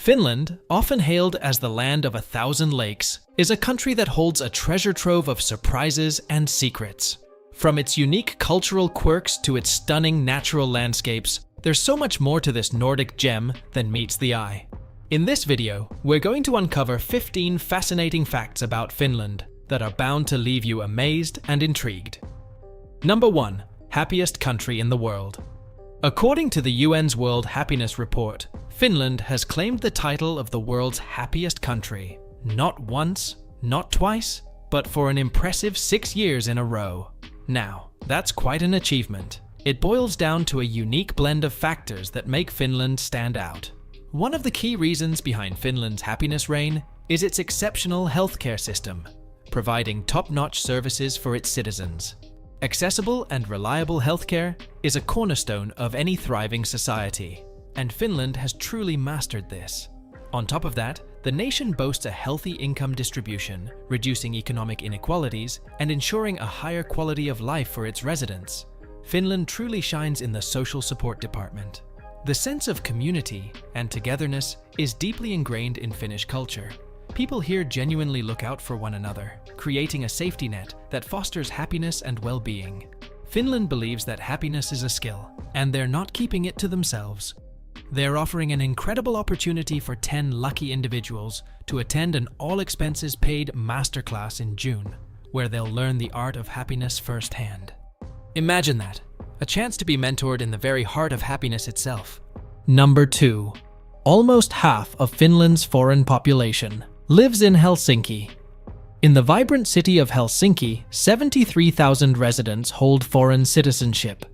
Finland, often hailed as the land of 1,000 lakes, is a country that holds a treasure trove of surprises and secrets. From its unique cultural quirks to its stunning natural landscapes, there's so much more to this Nordic gem than meets the eye. In this video, we're going to uncover 15 fascinating facts about Finland that are bound to leave you amazed and intrigued. Number 1. Happiest country in the world. According to the UN's World Happiness Report, Finland has claimed the title of the world's happiest country, not once, not twice, but for an impressive 6 years in a row. Now, that's quite an achievement. It boils down to a unique blend of factors that make Finland stand out. One of the key reasons behind Finland's happiness reign is its exceptional healthcare system, providing top-notch services for its citizens. Accessible and reliable healthcare is a cornerstone of any thriving society, and Finland has truly mastered this. On top of that, the nation boasts a healthy income distribution, reducing economic inequalities and ensuring a higher quality of life for its residents. Finland truly shines in the social support department. The sense of community and togetherness is deeply ingrained in Finnish culture. People here genuinely look out for one another, creating a safety net that fosters happiness and well-being. Finland believes that happiness is a skill, and they're not keeping it to themselves. They're offering an incredible opportunity for 10 lucky individuals to attend an all-expenses-paid masterclass in June, where they'll learn the art of happiness firsthand. Imagine that, a chance to be mentored in the very heart of happiness itself. Number 2. Almost half of Finland's foreign population lives in Helsinki. In the vibrant city of Helsinki, 73,000 residents hold foreign citizenship.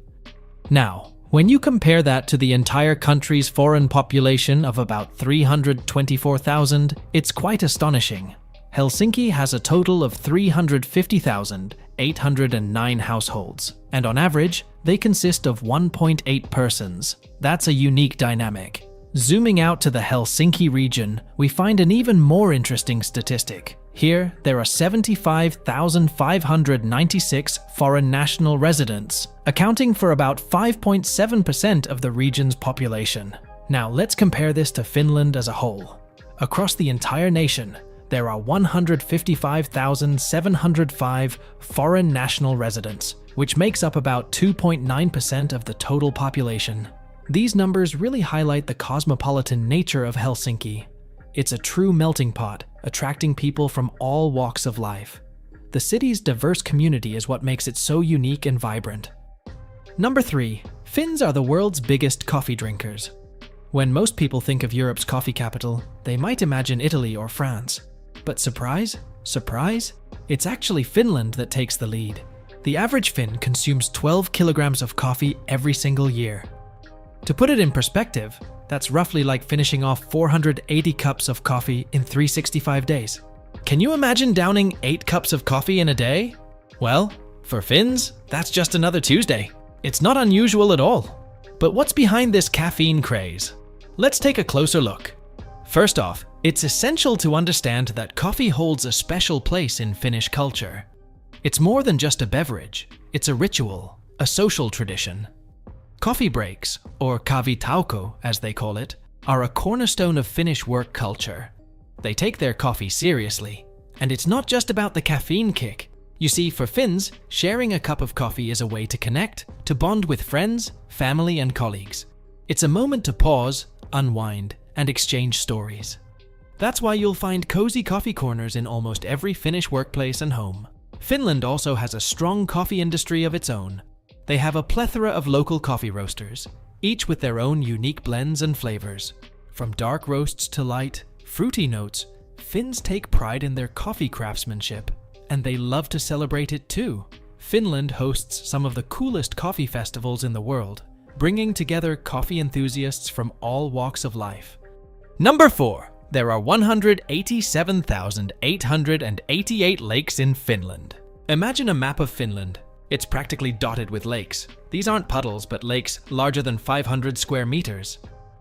Now, when you compare that to the entire country's foreign population of about 324,000, it's quite astonishing. Helsinki has a total of 350,809 households, and on average, they consist of 1.8 persons. That's a unique dynamic. Zooming out to the Helsinki region, we find an even more interesting statistic. Here, there are 75,596 foreign national residents, accounting for about 5.7% of the region's population. Now, let's compare this to Finland as a whole. Across the entire nation, there are 155,705 foreign national residents, which makes up about 2.9% of the total population. These numbers really highlight the cosmopolitan nature of Helsinki. It's a true melting pot, attracting people from all walks of life. The city's diverse community is what makes it so unique and vibrant. Number 3. Finns are the world's biggest coffee drinkers. When most people think of Europe's coffee capital, they might imagine Italy or France. But surprise? Surprise? It's actually Finland that takes the lead. The average Finn consumes 12 kilograms of coffee every single year. To put it in perspective, that's roughly like finishing off 480 cups of coffee in 365 days. Can you imagine downing 8 cups of coffee in a day? Well, for Finns, that's just another Tuesday. It's not unusual at all. But what's behind this caffeine craze? Let's take a closer look. First off, it's essential to understand that coffee holds a special place in Finnish culture. It's more than just a beverage. It's a ritual, a social tradition. Coffee breaks, or kahvitauko as they call it, are a cornerstone of Finnish work culture. They take their coffee seriously, and it's not just about the caffeine kick. You see, for Finns, sharing a cup of coffee is a way to connect, to bond with friends, family, and colleagues. It's a moment to pause, unwind, and exchange stories. That's why you'll find cozy coffee corners in almost every Finnish workplace and home. Finland also has a strong coffee industry of its own. They have a plethora of local coffee roasters, each with their own unique blends and flavors. From dark roasts to light, fruity notes, Finns take pride in their coffee craftsmanship, and they love to celebrate it too. Finland hosts some of the coolest coffee festivals in the world, bringing together coffee enthusiasts from all walks of life. Number 4. There are 187,888 lakes in Finland. Imagine a map of Finland. It's practically dotted with lakes. These aren't puddles, but lakes larger than 500 square meters.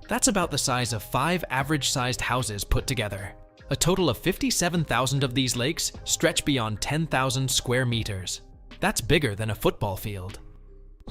That's about the size of 5 average-sized houses put together. A total of 57,000 of these lakes stretch beyond 10,000 square meters. That's bigger than a football field.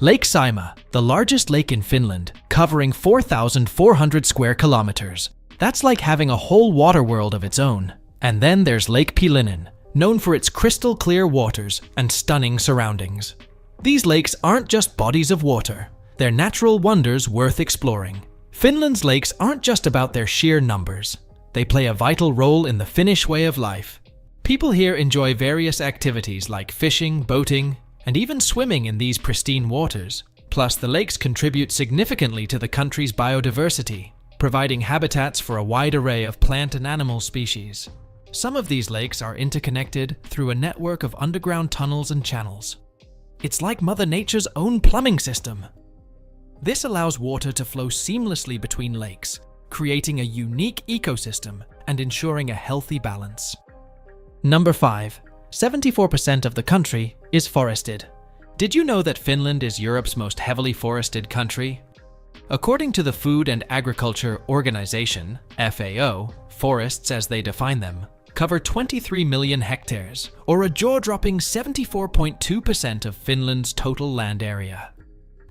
Lake Saimaa, the largest lake in Finland, covering 4,400 square kilometers. That's like having a whole water world of its own. And then there's Lake Pilinen, known for its crystal clear waters and stunning surroundings. These lakes aren't just bodies of water, they're natural wonders worth exploring. Finland's lakes aren't just about their sheer numbers. They play a vital role in the Finnish way of life. People here enjoy various activities like fishing, boating, and even swimming in these pristine waters. Plus, the lakes contribute significantly to the country's biodiversity, providing habitats for a wide array of plant and animal species. Some of these lakes are interconnected through a network of underground tunnels and channels. It's like Mother Nature's own plumbing system. This allows water to flow seamlessly between lakes, creating a unique ecosystem and ensuring a healthy balance. Number 5. 74% of the country is forested. Did you know that Finland is Europe's most heavily forested country? According to the Food and Agriculture Organization, FAO, forests as they define them cover 23 million hectares, or a jaw-dropping 74.2% of Finland's total land area.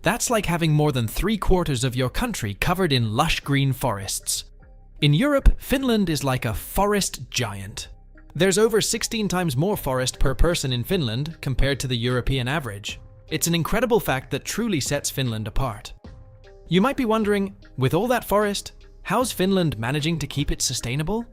That's like having more than 3/4 of your country covered in lush green forests. In Europe, Finland is like a forest giant. There's over 16 times more forest per person in Finland compared to the European average. It's an incredible fact that truly sets Finland apart. You might be wondering, with all that forest, how's Finland managing to keep it sustainable?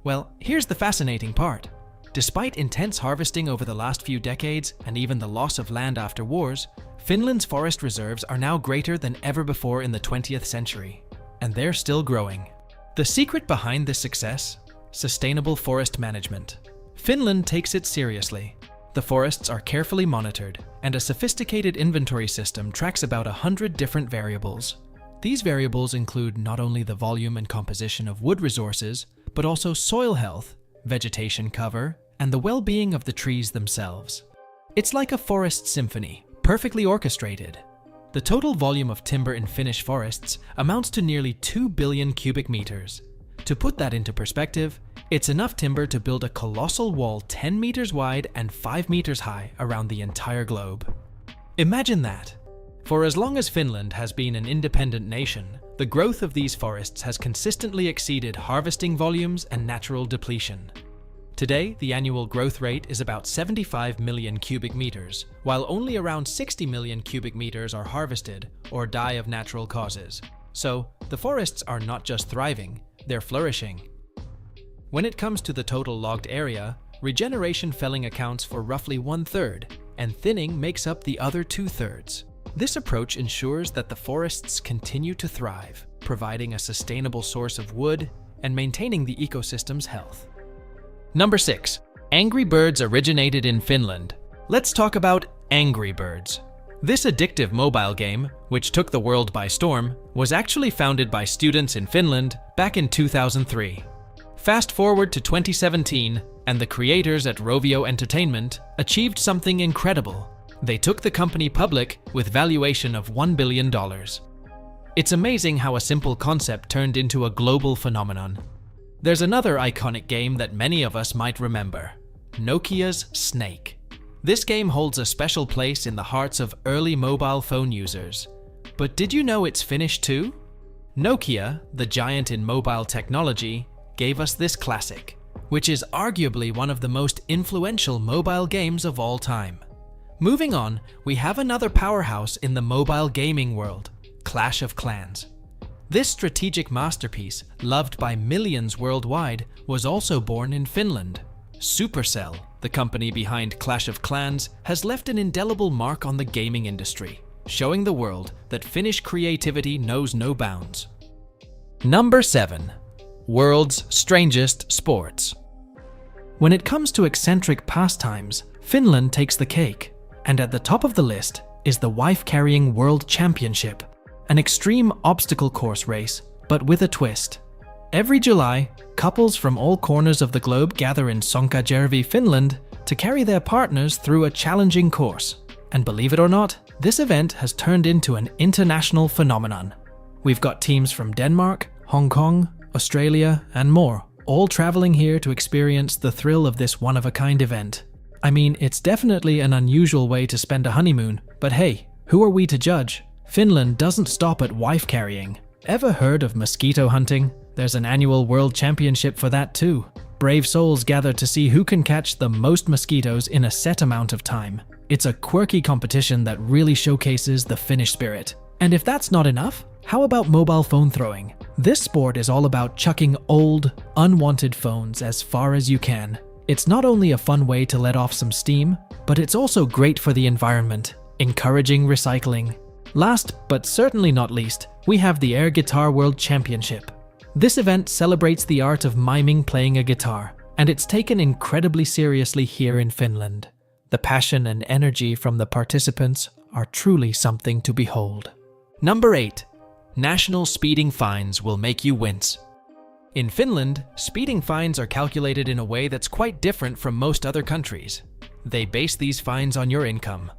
Well, here's the fascinating part. Despite intense harvesting over the last few decades and even the loss of land after wars, Finland's forest reserves are now greater than ever before in the 20th century, and they're still growing. The secret behind this success? Sustainable forest management. Finland takes it seriously. The forests are carefully monitored, and a sophisticated inventory system tracks about 100 different variables. These variables include not only the volume and composition of wood resources, but also soil health, vegetation cover, and the well-being of the trees themselves. It's like a forest symphony, perfectly orchestrated. The total volume of timber in Finnish forests amounts to nearly 2 billion cubic meters. To put that into perspective, it's enough timber to build a colossal wall 10 meters wide and 5 meters high around the entire globe. Imagine that! For as long as Finland has been an independent nation, the growth of these forests has consistently exceeded harvesting volumes and natural depletion. Today, the annual growth rate is about 75 million cubic meters, while only around 60 million cubic meters are harvested or die of natural causes. So, the forests are not just thriving, they're flourishing. When it comes to the total logged area, regeneration felling accounts for roughly 1/3, and thinning makes up the other 2/3. This approach ensures that the forests continue to thrive, providing a sustainable source of wood and maintaining the ecosystem's health. Number 6. Angry Birds originated in Finland. Let's talk about Angry Birds. This addictive mobile game, which took the world by storm, was actually founded by students in Finland back in 2003. Fast forward to 2017, and the creators at Rovio Entertainment achieved something incredible. They took the company public with valuation of $1 billion. It's amazing how a simple concept turned into a global phenomenon. There's another iconic game that many of us might remember, Nokia's Snake. This game holds a special place in the hearts of early mobile phone users. But did you know it's Finnish too? Nokia, the giant in mobile technology, gave us this classic, which is arguably one of the most influential mobile games of all time. Moving on, we have another powerhouse in the mobile gaming world, Clash of Clans. This strategic masterpiece, loved by millions worldwide, was also born in Finland. Supercell, the company behind Clash of Clans, has left an indelible mark on the gaming industry, showing the world that Finnish creativity knows no bounds. Number 7. World's Strangest Sports. When it comes to eccentric pastimes, Finland takes the cake. And at the top of the list is the wife-carrying World Championship, an extreme obstacle course race, but with a twist. Every July, couples from all corners of the globe gather in Sonkajärvi, Finland, to carry their partners through a challenging course. And believe it or not, this event has turned into an international phenomenon. We've got teams from Denmark, Hong Kong, Australia, and more, all traveling here to experience the thrill of this one-of-a-kind event. I mean, it's definitely an unusual way to spend a honeymoon, but hey, who are we to judge? Finland doesn't stop at wife carrying. Ever heard of mosquito hunting? There's an annual world championship for that too. Brave souls gather to see who can catch the most mosquitoes in a set amount of time. It's a quirky competition that really showcases the Finnish spirit. And if that's not enough, how about mobile phone throwing? This sport is all about chucking old, unwanted phones as far as you can. It's not only a fun way to let off some steam, but it's also great for the environment, encouraging recycling. Last, but certainly not least, we have the Air Guitar World Championship. This event celebrates the art of miming playing a guitar, and it's taken incredibly seriously here in Finland. The passion and energy from the participants are truly something to behold. Number 8. National speeding fines will make you wince. In Finland, speeding fines are calculated in a way that's quite different from most other countries. They base these fines on your income.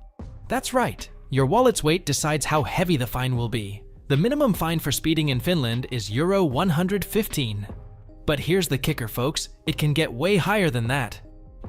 That's right, your wallet's weight decides how heavy the fine will be. The minimum fine for speeding in Finland is Euro 115. But here's the kicker, folks, it can get way higher than that.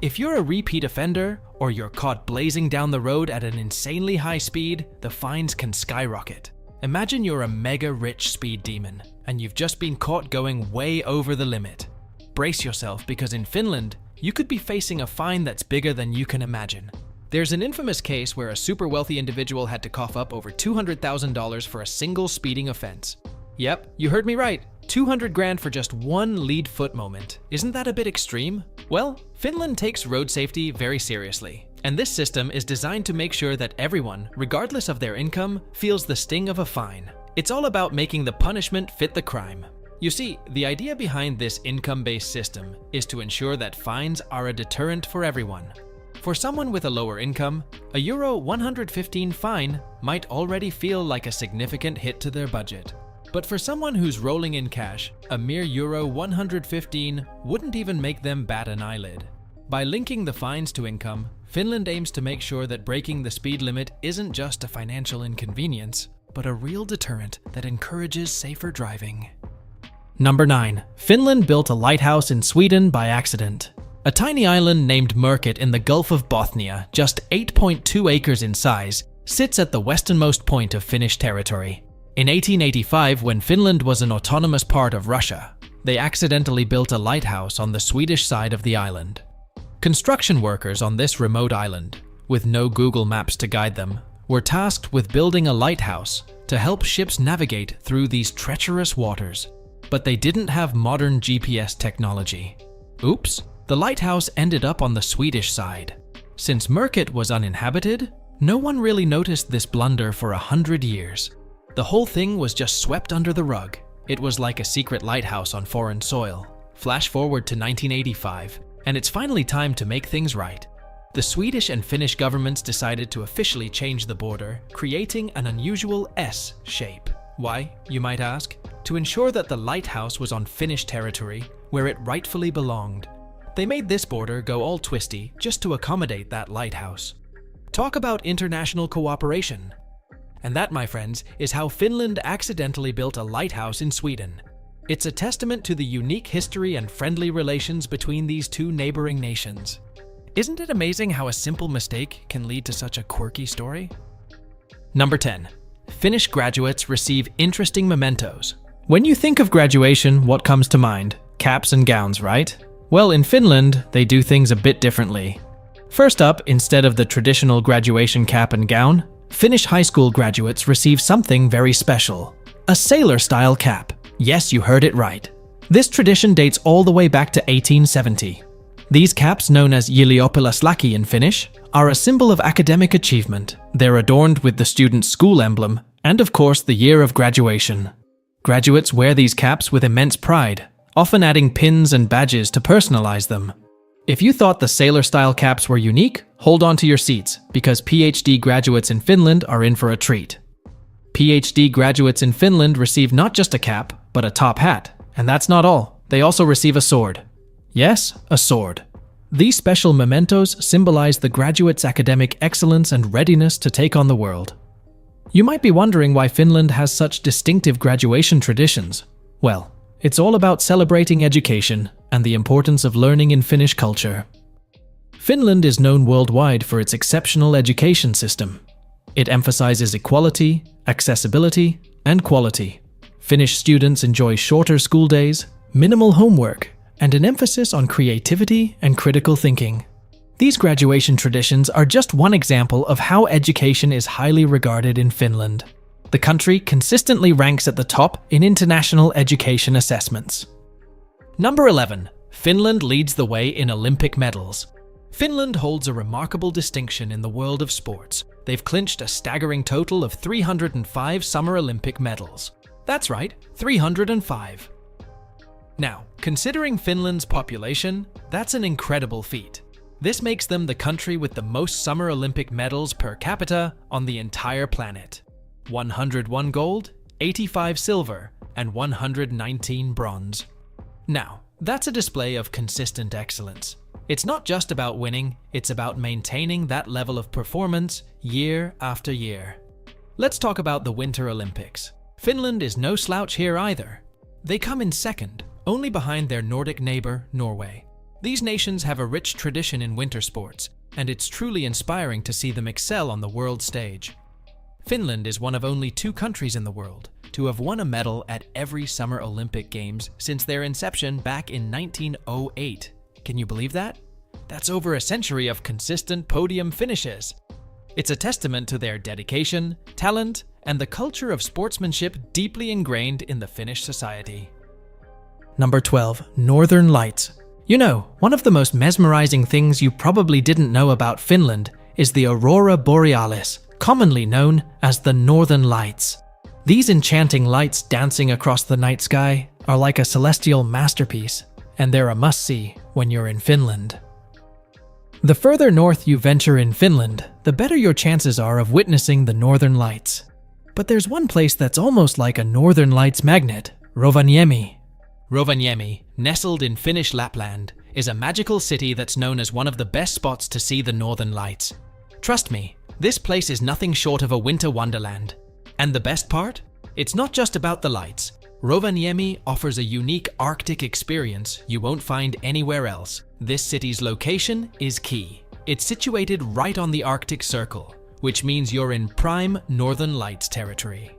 If you're a repeat offender, or you're caught blazing down the road at an insanely high speed, the fines can skyrocket. Imagine you're a mega rich speed demon, and you've just been caught going way over the limit. Brace yourself, because in Finland, you could be facing a fine that's bigger than you can imagine. There's an infamous case where a super wealthy individual had to cough up over $200,000 for a single speeding offense. Yep, you heard me right. 200 grand for just one lead foot moment. Isn't that a bit extreme? Well, Finland takes road safety very seriously, and this system is designed to make sure that everyone, regardless of their income, feels the sting of a fine. It's all about making the punishment fit the crime. You see, the idea behind this income-based system is to ensure that fines are a deterrent for everyone. For someone with a lower income, a Euro 115 fine might already feel like a significant hit to their budget. But for someone who's rolling in cash, a mere Euro 115 wouldn't even make them bat an eyelid. By linking the fines to income, Finland aims to make sure that breaking the speed limit isn't just a financial inconvenience, but a real deterrent that encourages safer driving. Number 9. Finland built a lighthouse in Sweden by accident. A tiny island named Merkit in the Gulf of Bothnia, just 8.2 acres in size, sits at the westernmost point of Finnish territory. In 1885, when Finland was an autonomous part of Russia, they accidentally built a lighthouse on the Swedish side of the island. Construction workers on this remote island, with no Google Maps to guide them, were tasked with building a lighthouse to help ships navigate through these treacherous waters. But they didn't have modern GPS technology. Oops, the lighthouse ended up on the Swedish side. Since Merkit was uninhabited, no one really noticed this blunder for 100 years. The whole thing was just swept under the rug. It was like a secret lighthouse on foreign soil. Flash forward to 1985, and it's finally time to make things right. The Swedish and Finnish governments decided to officially change the border, creating an unusual S shape. Why, you might ask? To ensure that the lighthouse was on Finnish territory, where it rightfully belonged. They made this border go all twisty just to accommodate that lighthouse. Talk about international cooperation. And that, my friends, is how Finland accidentally built a lighthouse in Sweden. It's a testament to the unique history and friendly relations between these two neighboring nations. Isn't it amazing how a simple mistake can lead to such a quirky story? Number 10. Finnish graduates receive interesting mementos. When you think of graduation, what comes to mind? Caps and gowns, right? Well, in Finland, they do things a bit differently. First up, instead of the traditional graduation cap and gown, Finnish high school graduates receive something very special. A sailor-style cap. Yes, you heard it right. This tradition dates all the way back to 1870. These caps, known as ylioppilaslaki in Finnish, are a symbol of academic achievement. They're adorned with the student's school emblem, and of course the year of graduation. Graduates wear these caps with immense pride, often adding pins and badges to personalize them. If you thought the sailor-style caps were unique, hold on to your seats, because PhD graduates in Finland are in for a treat. PhD graduates in Finland receive not just a cap, but a top hat. And that's not all. They also receive a sword. Yes, a sword. These special mementos symbolize the graduate's academic excellence and readiness to take on the world. You might be wondering why Finland has such distinctive graduation traditions. Well, it's all about celebrating education and the importance of learning in Finnish culture. Finland is known worldwide for its exceptional education system. It emphasizes equality, accessibility, and quality. Finnish students enjoy shorter school days, minimal homework, and an emphasis on creativity and critical thinking. These graduation traditions are just one example of how education is highly regarded in Finland. The country consistently ranks at the top in international education assessments. Number 11. Finland leads the way in Olympic medals. Finland holds a remarkable distinction in the world of sports. They've clinched a staggering total of 305 Summer Olympic medals. That's right, 305. Now, considering Finland's population, that's an incredible feat. This makes them the country with the most Summer Olympic medals per capita on the entire planet. 101 gold, 85 silver, and 119 bronze. Now, that's a display of consistent excellence. It's not just about winning, it's about maintaining that level of performance year after year. Let's talk about the Winter Olympics. Finland is no slouch here either. They come in second, only behind their Nordic neighbor, Norway. These nations have a rich tradition in winter sports, and it's truly inspiring to see them excel on the world stage. Finland is one of only 2 countries in the world to have won a medal at every Summer Olympic Games since their inception back in 1908. Can you believe that? That's over a century of consistent podium finishes. It's a testament to their dedication, talent, and the culture of sportsmanship deeply ingrained in the Finnish society. Number 12. Northern Lights. You know, one of the most mesmerizing things you probably didn't know about Finland is the Aurora Borealis, commonly known as the Northern Lights. These enchanting lights dancing across the night sky are like a celestial masterpiece, and they're a must-see when you're in Finland. The further north you venture in Finland, the better your chances are of witnessing the Northern Lights. But there's one place that's almost like a Northern Lights magnet, Rovaniemi. Rovaniemi, nestled in Finnish Lapland, is a magical city that's known as one of the best spots to see the Northern Lights. Trust me, this place is nothing short of a winter wonderland. And the best part? It's not just about the lights. Rovaniemi offers a unique Arctic experience you won't find anywhere else. This city's location is key. It's situated right on the Arctic Circle, which means you're in prime Northern Lights territory.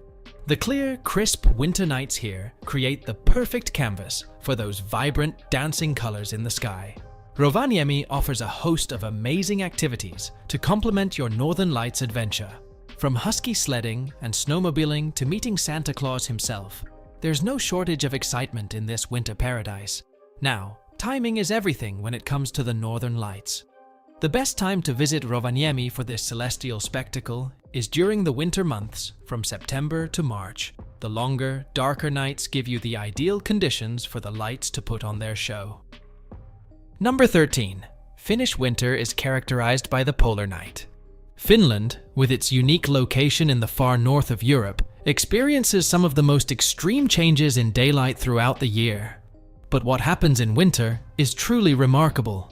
The clear, crisp winter nights here create the perfect canvas for those vibrant, dancing colors in the sky. Rovaniemi offers a host of amazing activities to complement your Northern Lights adventure. From husky sledding and snowmobiling to meeting Santa Claus himself, there's no shortage of excitement in this winter paradise. Now, timing is everything when it comes to the Northern Lights. The best time to visit Rovaniemi for this celestial spectacle is during the winter months from September to March. The longer, darker nights give you the ideal conditions for the lights to put on their show. Number 13. Finnish winter is characterized by the polar night. Finland, with its unique location in the far north of Europe, experiences some of the most extreme changes in daylight throughout the year. But what happens in winter is truly remarkable.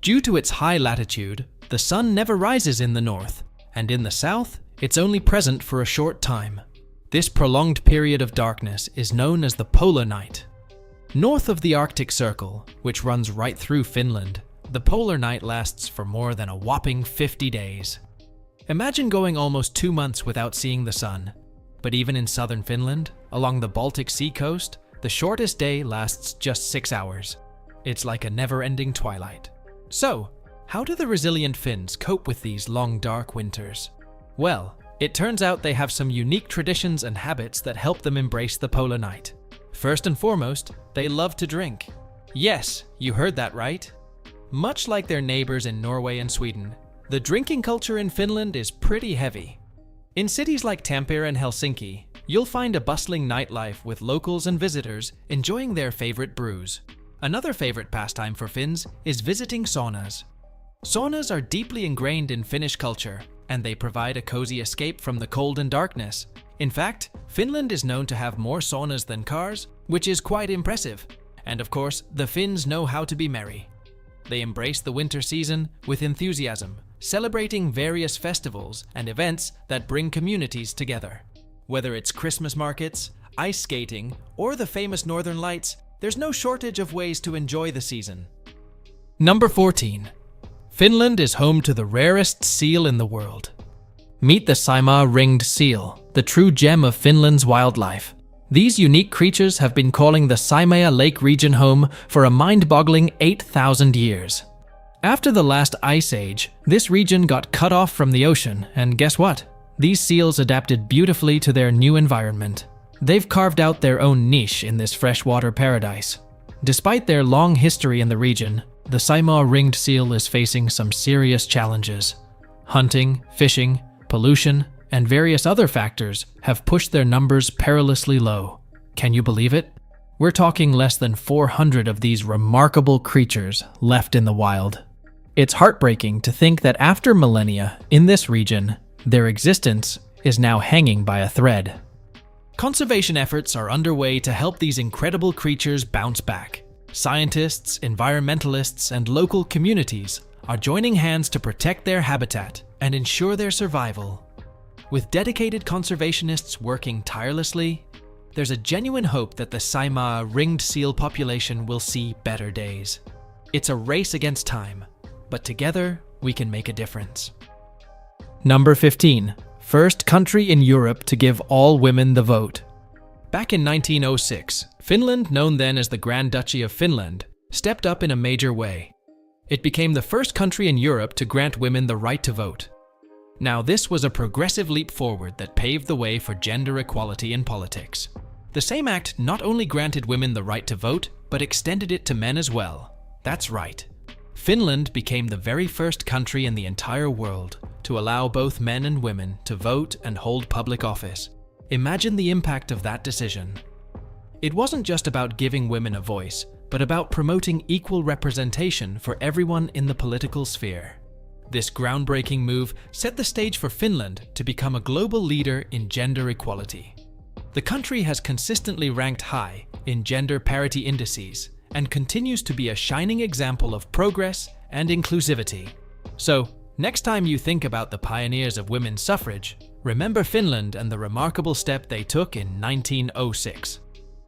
Due to its high latitude, the sun never rises in the north, and in the south, it's only present for a short time. This prolonged period of darkness is known as the polar night. North of the Arctic Circle, which runs right through Finland, the polar night lasts for more than a whopping 50 days. Imagine going almost 2 months without seeing the sun. But even in southern Finland, along the Baltic Sea coast, the shortest day lasts just 6 hours. It's like a never-ending twilight. So, how do the resilient Finns cope with these long, dark winters? Well, it turns out they have some unique traditions and habits that help them embrace the polar night. First and foremost, they love to drink. Yes, you heard that right. Much like their neighbors in Norway and Sweden, the drinking culture in Finland is pretty heavy. In cities like Tampere and Helsinki, you'll find a bustling nightlife with locals and visitors enjoying their favorite brews. Another favorite pastime for Finns is visiting saunas. Saunas are deeply ingrained in Finnish culture, and they provide a cozy escape from the cold and darkness. In fact, Finland is known to have more saunas than cars, which is quite impressive. And of course, the Finns know how to be merry. They embrace the winter season with enthusiasm, celebrating various festivals and events that bring communities together. Whether it's Christmas markets, ice skating, or the famous Northern Lights, there's no shortage of ways to enjoy the season. Number 14. Finland is home to the rarest seal in the world. Meet the Saimaa ringed seal, the true gem of Finland's wildlife. These unique creatures have been calling the Saimaa Lake region home for a mind-boggling 8,000 years. After the last ice age, this region got cut off from the ocean, and guess what? These seals adapted beautifully to their new environment. They've carved out their own niche in this freshwater paradise. Despite their long history in the region, the Saimaa ringed seal is facing some serious challenges. Hunting, fishing, pollution, and various other factors have pushed their numbers perilously low. Can you believe it? We're talking less than 400 of these remarkable creatures left in the wild. It's heartbreaking to think that after millennia in this region, their existence is now hanging by a thread. Conservation efforts are underway to help these incredible creatures bounce back. Scientists, environmentalists, and local communities are joining hands to protect their habitat and ensure their survival. With dedicated conservationists working tirelessly, there's a genuine hope that the Saimaa ringed seal population will see better days. It's a race against time, but together we can make a difference. Number 15. First country in Europe to give all women the vote. Back in 1906, Finland, known then as the Grand Duchy of Finland, stepped up in a major way. It became the first country in Europe to grant women the right to vote. Now, this was a progressive leap forward that paved the way for gender equality in politics. The same act not only granted women the right to vote, but extended it to men as well. That's right. Finland became the very first country in the entire world to allow both men and women to vote and hold public office. Imagine the impact of that decision. It wasn't just about giving women a voice, but about promoting equal representation for everyone in the political sphere. This groundbreaking move set the stage for Finland to become a global leader in gender equality. The country has consistently ranked high in gender parity indices and continues to be a shining example of progress and inclusivity. So, next time you think about the pioneers of women's suffrage, remember Finland and the remarkable step they took in 1906.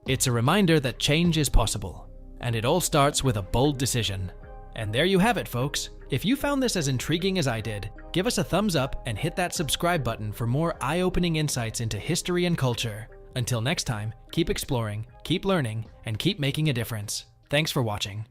It's a reminder that change is possible, and it all starts with a bold decision. And there you have it, folks. If you found this as intriguing as I did, give us a thumbs up and hit that subscribe button for more eye-opening insights into history and culture. Until next time, keep exploring, keep learning, and keep making a difference. Thanks for watching.